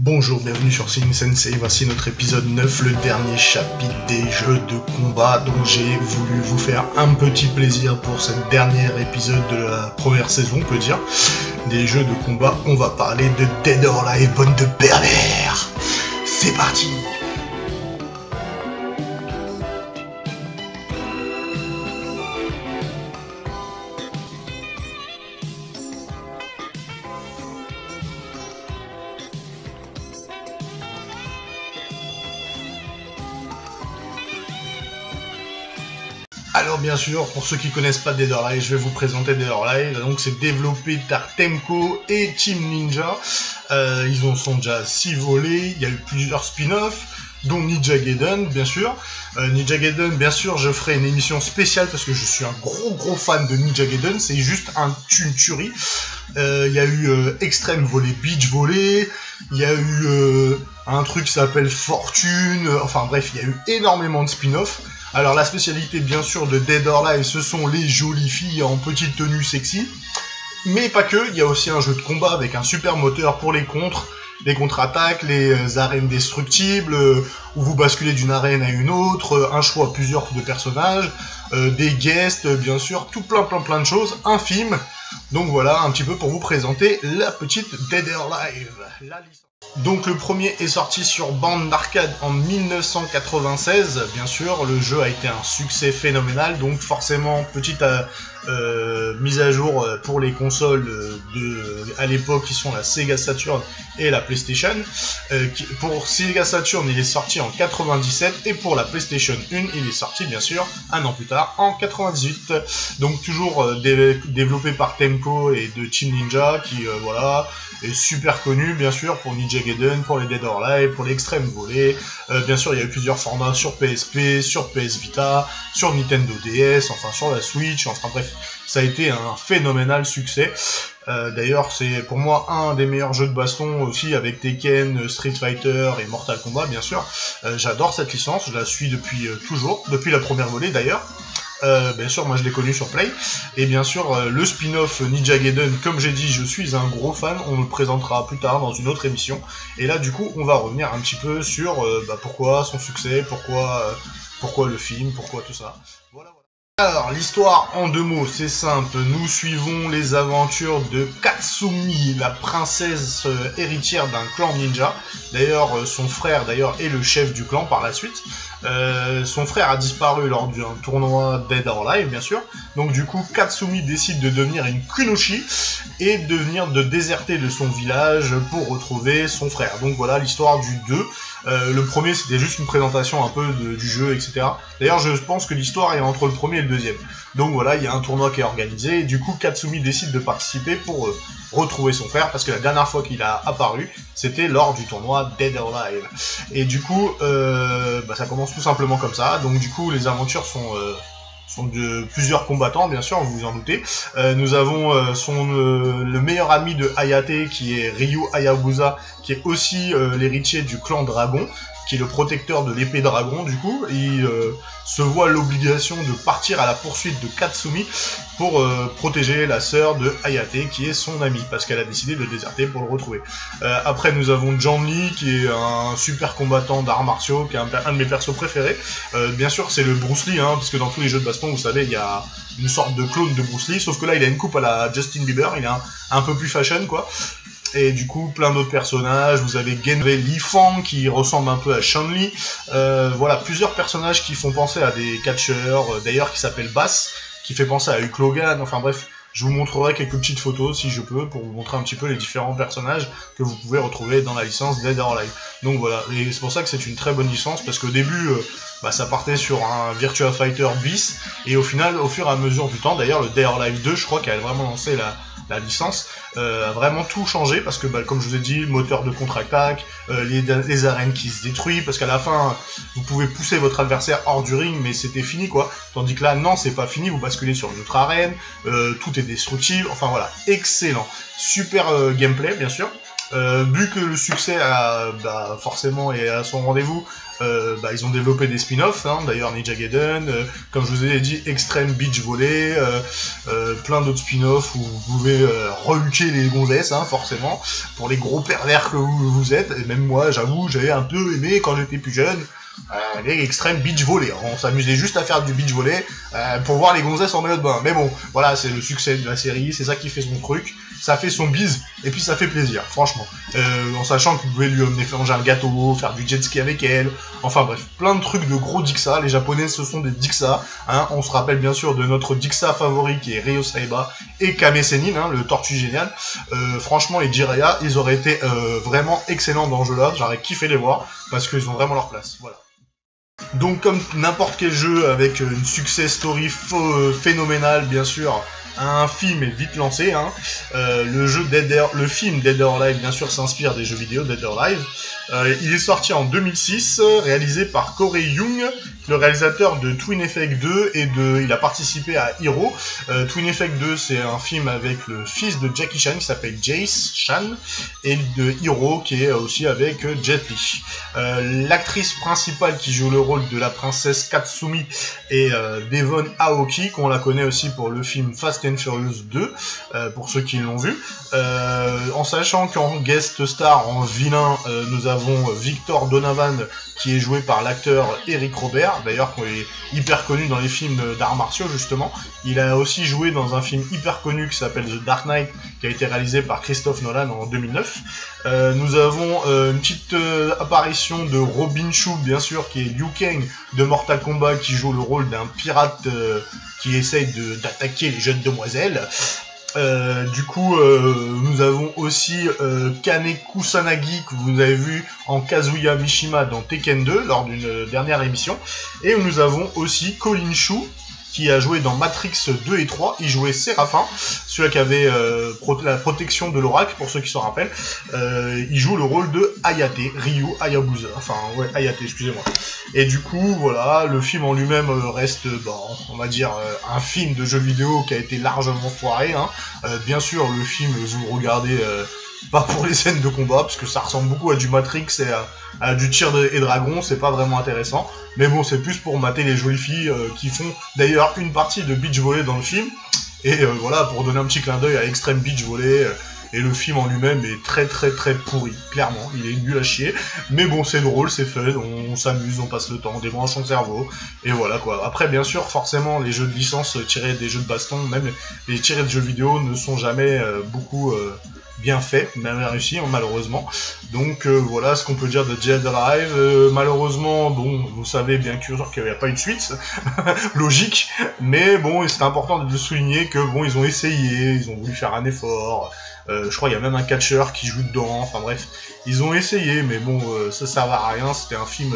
Bonjour, bienvenue sur Sing Sensei, voici notre épisode 9, le dernier chapitre des jeux de combat. Donc j'ai voulu vous faire un petit plaisir pour ce dernier épisode de la première saison, on peut dire. Des jeux de combat, on va parler de Dead or Alive, bande de pervers. C'est parti! Alors bien sûr, pour ceux qui connaissent pas Dead or Alive, je vais vous présenter Dead or Alive. Donc c'est développé par Temco et Team Ninja. Ils en sont déjà 6 volets, il y a eu plusieurs spin-offs, dont Ninja Gaiden, bien sûr. Ninja Gaiden, bien sûr, je ferai une émission spéciale parce que je suis un gros fan de Ninja Gaiden, c'est juste une tuerie. Il y a eu Extreme Volley, Beach Volley, il y a eu un truc qui s'appelle Fortune, enfin bref, il y a eu énormément de spin-offs. Alors la spécialité bien sûr de Dead or Alive, ce sont les jolies filles en petite tenue sexy, mais pas que, il y a aussi un jeu de combat avec un super moteur pour les contre-attaques, les arènes destructibles, où vous basculez d'une arène à une autre, un choix plusieurs de personnages, des guests bien sûr, tout plein de choses, un film. Donc voilà un petit peu pour vous présenter la petite Dead or Alive, la licence. Donc le premier est sorti sur bande d'arcade en 1996, bien sûr, le jeu a été un succès phénoménal, donc forcément petite mise à jour pour les consoles à l'époque qui sont la Sega Saturn et la PlayStation. Pour Sega Saturn il est sorti en 97 et pour la PlayStation 1 il est sorti bien sûr un an plus tard en 98. Donc toujours développé par Temco et de Team Ninja qui voilà est super connu bien sûr pour Ninja Gaiden, pour les Dead or Alive, pour l'Extreme Volley. Bien sûr il y a eu plusieurs formats sur PSP, sur PS Vita, sur Nintendo DS, enfin sur la Switch, enfin bref, ça a été un phénoménal succès. D'ailleurs c'est pour moi un des meilleurs jeux de baston aussi avec Tekken, Street Fighter et Mortal Kombat bien sûr. J'adore cette licence, je la suis depuis toujours, depuis la première volée d'ailleurs. Bien sûr, moi je l'ai connu sur Play, et bien sûr le spin-off Ninja Gaiden, comme j'ai dit, je suis un gros fan, on le présentera plus tard dans une autre émission, et là du coup on va revenir un petit peu sur pourquoi son succès, pourquoi le film, pourquoi tout ça. Voilà. Alors, l'histoire en 2 mots, c'est simple, nous suivons les aventures de Katsumi, la princesse héritière d'un clan ninja. D'ailleurs, son frère est le chef du clan par la suite. Son frère a disparu lors d'un tournoi Dead or Alive, bien sûr. Donc du coup, Katsumi décide de devenir une Kunoshi et de déserter de son village pour retrouver son frère. Donc voilà l'histoire du 2. Le premier, c'était juste une présentation un peu du jeu, etc. D'ailleurs, je pense que l'histoire est entre le premier et le deuxième. Donc voilà, il y a un tournoi qui est organisé, et du coup, Katsumi décide de participer pour retrouver son frère, parce que la dernière fois qu'il a apparu, c'était lors du tournoi Dead or Alive. Et du coup, ça commence tout simplement comme ça. Donc du coup, les aventures sont de plusieurs combattants, bien sûr, vous vous en doutez. Nous avons le meilleur ami de Hayate, qui est Ryu Hayabusa, qui est aussi l'héritier du clan Dragon, qui est le protecteur de l'épée dragon. Du coup, il se voit l'obligation de partir à la poursuite de Katsumi pour protéger la sœur de Hayate, qui est son amie, parce qu'elle a décidé de déserter pour le retrouver. Après, nous avons John Lee, qui est un super combattant d'arts martiaux, qui est un de mes persos préférés. Bien sûr, c'est le Bruce Lee, parce que dans tous les jeux de baston, vous savez, il y a une sorte de clone de Bruce Lee, sauf que là, il a une coupe à la Justin Bieber, il est un peu plus fashion, quoi. Et du coup, plein d'autres personnages. Vous avez Genwei Li Fang qui ressemble un peu à Chun-Li. Voilà, plusieurs personnages qui font penser à des catcheurs, d'ailleurs qui s'appelle Bass, qui fait penser à Hulk Hogan. Enfin bref, je vous montrerai quelques petites photos si je peux pour vous montrer un petit peu les différents personnages que vous pouvez retrouver dans la licence Dead or Alive. Donc voilà, et c'est pour ça que c'est une très bonne licence, parce qu'au début, ça partait sur un Virtua Fighter bis, et au final, au fur et à mesure du temps, d'ailleurs le Dead or Alive 2, je crois qu'elle a vraiment lancé la licence, a vraiment tout changé, parce que comme je vous ai dit, moteur de contre-attaque, les arènes qui se détruisent, parce qu'à la fin vous pouvez pousser votre adversaire hors du ring, mais c'était fini quoi, tandis que là non, c'est pas fini, vous basculez sur une autre arène, tout est destructible, enfin voilà, excellent, super gameplay bien sûr. Vu que le succès forcément est à son rendez-vous, ils ont développé des spin-offs, hein, d'ailleurs Ninja Gaiden, comme je vous ai dit, Extreme Beach Volley, plein d'autres spin-offs où vous pouvez reluquer les gonzesses, hein, forcément, pour les gros pervers que vous êtes, et même moi, j'avoue, j'avais un peu aimé quand j'étais plus jeune, les Extreme Beach Volley. On s'amusait juste à faire du beach volley pour voir les gonzesses en maillot de bain. Mais bon, voilà, c'est le succès de la série, c'est ça qui fait son truc, ça fait son bise, et puis ça fait plaisir, franchement. En sachant que vous pouvez lui manger un gâteau, faire du jet ski avec elle, enfin bref, plein de trucs de gros Dixa. Les japonais, ce sont des Dixa, hein. On se rappelle bien sûr de notre Dixa favori qui est Ryo Saiba et Kame Sennin, hein, le tortue génial. Franchement, les Jiraiya, ils auraient été vraiment excellents dans ce jeu-là, j'aurais kiffé les voir, parce qu'ils ont vraiment leur place, voilà. Donc comme n'importe quel jeu avec une success story phénoménale, bien sûr, un film est vite lancé, hein. Le film Dead or Alive, bien sûr, s'inspire des jeux vidéo Dead or Alive. Il est sorti en 2006, réalisé par Corey Young, le réalisateur de Twin Effect 2 et il a participé à Hero. Twin Effect 2, c'est un film avec le fils de Jackie Chan qui s'appelle Jace Chan, et de Hero qui est aussi avec Jet Li. L'actrice principale qui joue le rôle de la princesse Katsumi est Devon Aoki, qu'on la connaît aussi pour le film Fast and Furious 2, pour ceux qui l'ont vu. En sachant qu'en guest star, en vilain, nous avons Victor Donovan, qui est joué par l'acteur Eric Robert, d'ailleurs qui est hyper connu dans les films d'arts martiaux justement. Il a aussi joué dans un film hyper connu qui s'appelle The Dark Knight, qui a été réalisé par Christopher Nolan en 2009. Nous avons une petite apparition de Robin Shou, bien sûr, qui est Liu Kang de Mortal Kombat, qui joue le rôle d'un pirate qui essaye d'attaquer les jeunes demoiselles. Nous avons aussi Kane Kusanagi, que vous avez vu en Kazuya Mishima dans Tekken 2 lors d'une dernière émission. Et nous avons aussi Colin Chou, qui a joué dans Matrix 2 et 3, il jouait Séraphin, celui qui avait la protection de l'oracle, pour ceux qui s'en rappellent. Il joue le rôle de Hayate, Ryu Hayabusa, Hayate, excusez-moi. Et du coup, voilà, le film en lui-même reste, on va dire, un film de jeu vidéo qui a été largement foiré, hein. Bien sûr, le film, vous le regardez pas pour les scènes de combat, parce que ça ressemble beaucoup à du Matrix et à du tir et dragon, c'est pas vraiment intéressant. Mais bon, c'est plus pour mater les jolies filles qui font d'ailleurs une partie de beach volley dans le film. Et voilà, pour donner un petit clin d'œil à Extreme Beach Volley. Et le film en lui-même est très pourri, clairement, il est nul à chier. Mais bon, c'est drôle, c'est fun, on s'amuse, on passe le temps, on débranche son cerveau, et voilà quoi. Après, bien sûr, forcément, les jeux de licence tirés des jeux de baston, même les tirés de jeux vidéo, ne sont jamais beaucoup bien faits, même réussis, malheureusement. Donc voilà ce qu'on peut dire de Dead or Alive. Malheureusement, bon, vous savez bien sûr qu'il n'y a pas une suite, logique, mais bon, c'est important de le souligner que bon, ils ont essayé, ils ont voulu faire un effort. Je crois qu'il y a même un catcheur qui joue dedans, enfin bref, ils ont essayé, mais bon, ça servait à rien, c'était un film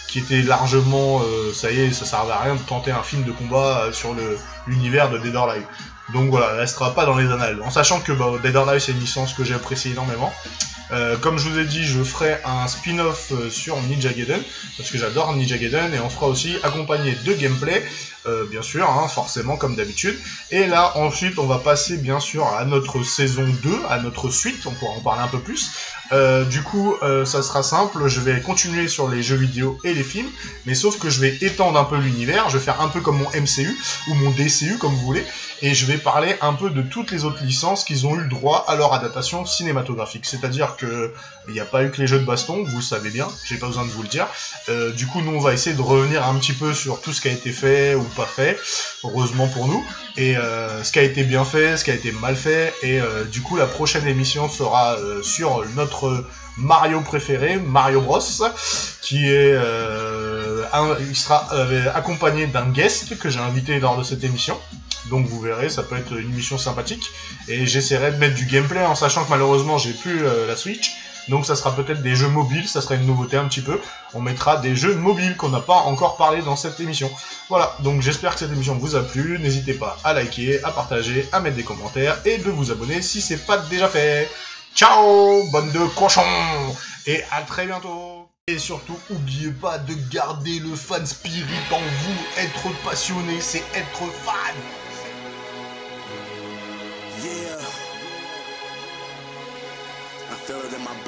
qui était largement, ça y est, ça servait à rien de tenter un film de combat sur l'univers de Dead or Alive. Donc voilà, elle restera pas dans les annales, en sachant que Dead or Alive c'est une licence que j'ai appréciée énormément. Comme je vous ai dit, je ferai un spin-off sur Ninja Gaiden, parce que j'adore Ninja Gaiden, et on fera aussi accompagné de gameplay, bien sûr, hein, forcément, comme d'habitude. Et là, ensuite, on va passer, bien sûr, à notre saison 2, à notre suite, on pourra en parler un peu plus. Ça sera simple, je vais continuer sur les jeux vidéo et les films, mais sauf que je vais étendre un peu l'univers, je vais faire un peu comme mon MCU, ou mon DCU, comme vous voulez, et je vais parler un peu de toutes les autres licences qu'ils ont eu le droit à leur adaptation cinématographique. C'est-à-dire que il n'y a pas eu que les jeux de baston, vous le savez bien, j'ai pas besoin de vous le dire. Du coup, nous, on va essayer de revenir un petit peu sur tout ce qui a été fait ou pas fait, heureusement pour nous, et ce qui a été bien fait, ce qui a été mal fait, et du coup, la prochaine émission sera sur notre Mario préféré, Mario Bros, qui est il sera accompagné d'un guest que j'ai invité lors de cette émission. Donc vous verrez, ça peut être une émission sympathique. Et j'essaierai de mettre du gameplay en sachant que malheureusement j'ai plus la Switch. Donc ça sera peut-être des jeux mobiles, ça sera une nouveauté un petit peu. On mettra des jeux mobiles qu'on n'a pas encore parlé dans cette émission. Voilà, donc j'espère que cette émission vous a plu. N'hésitez pas à liker, à partager, à mettre des commentaires et de vous abonner si c'est pas déjà fait. Ciao, bande de cochons, et à très bientôt. Et surtout, n'oubliez pas de garder le fan spirit en vous. Être passionné, c'est être fan. Yeah. I feel it in my blood.